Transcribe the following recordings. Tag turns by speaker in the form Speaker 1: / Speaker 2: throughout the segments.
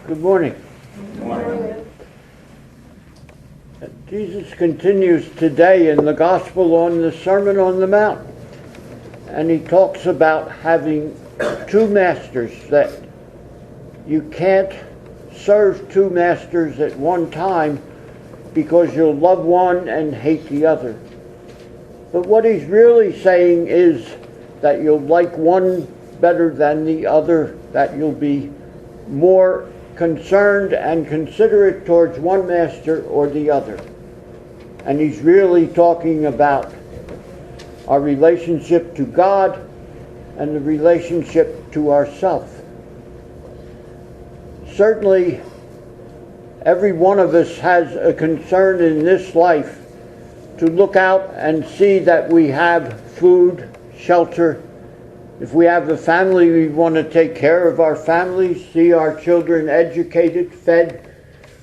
Speaker 1: Good morning.
Speaker 2: Good morning.
Speaker 1: Jesus continues today in the Gospel on the Sermon on the Mount. And he talks about having two masters, that you can't serve two masters at one time because you'll love one and hate the other. But what he's really saying is that you'll like one better than the other, that you'll be more concerned and considerate towards one master or the other. And he's really talking about our relationship to God and the relationship to ourselves. Certainly, every one of us has a concern in this life to look out and see that we have food, shelter. If we have a family, we want to take care of our families, see our children educated, fed.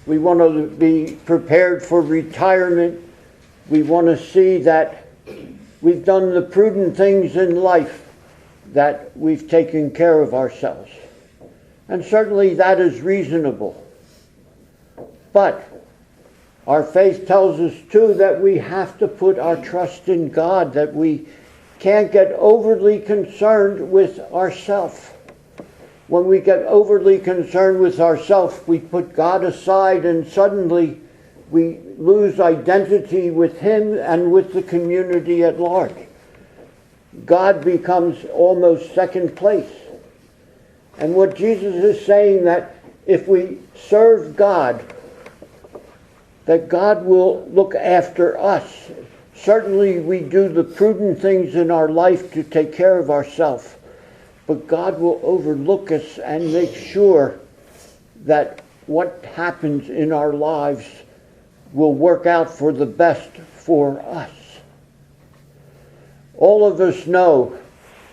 Speaker 1: We want to be prepared for retirement. We want to see that we've done the prudent things in life, that we've taken care of ourselves. And certainly that is reasonable. But our faith tells us too that we have to put our trust in God, that we can't get overly concerned with ourselves. When we get overly concerned with ourselves, we put God aside and suddenly we lose identity with Him and with the community at large. God becomes almost second place. And what Jesus is saying, that if we serve God, that God will look after us. Certainly we do the prudent things in our life to take care of ourselves, but God will overlook us and make sure that what happens in our lives will work out for the best for us. All of us know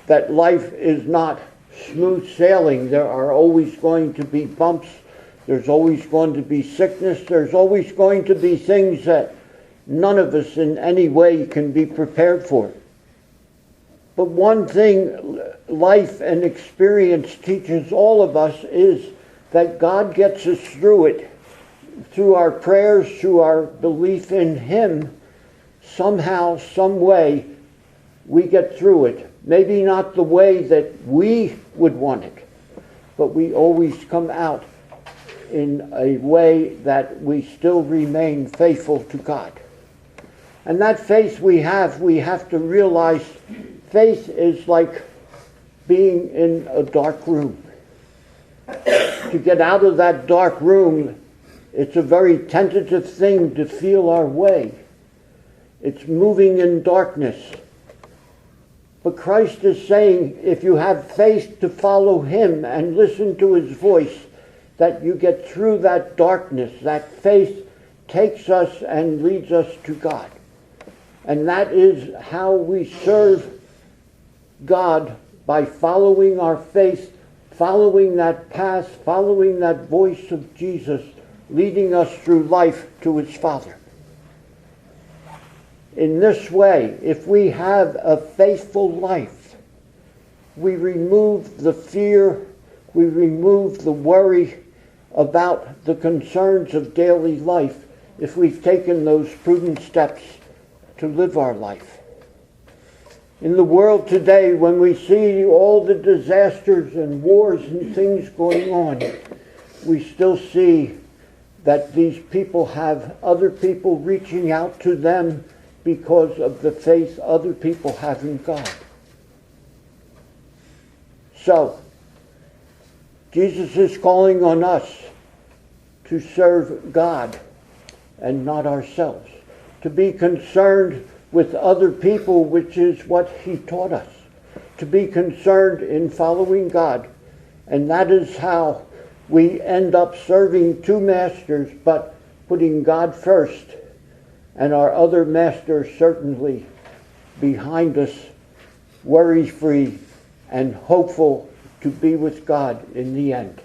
Speaker 1: that life is not smooth sailing. There are always going to be bumps. There's always going to be sickness. There's always going to be things that none of us in any way can be prepared for. But one thing life and experience teaches all of us is that God gets us through it. Through our prayers, through our belief in Him, somehow, some way, we get through it. Maybe not the way that we would want it, but we always come out in a way that we still remain faithful to God. And that faith we have to realize faith is like being in a dark room. To get out of that dark room, it's a very tentative thing to feel our way. It's moving in darkness. But Christ is saying, if you have faith to follow Him and listen to His voice, that you get through that darkness. That faith takes us and leads us to God. And that is how we serve God, by following our faith, following that path, following that voice of Jesus, leading us through life to His Father. In this way, if we have a faithful life, we remove the fear, we remove the worry about the concerns of daily life if we've taken those prudent steps to live our life. In the world today, when we see all the disasters and wars and things going on, we still see that these people have other people reaching out to them because of the faith other people have in God. So, Jesus is calling on us to serve God and not ourselves, to be concerned with other people, which is what He taught us, to be concerned in following God. And that is how we end up serving two masters, but putting God first, and our other masters certainly behind us, worry-free and hopeful to be with God in the end.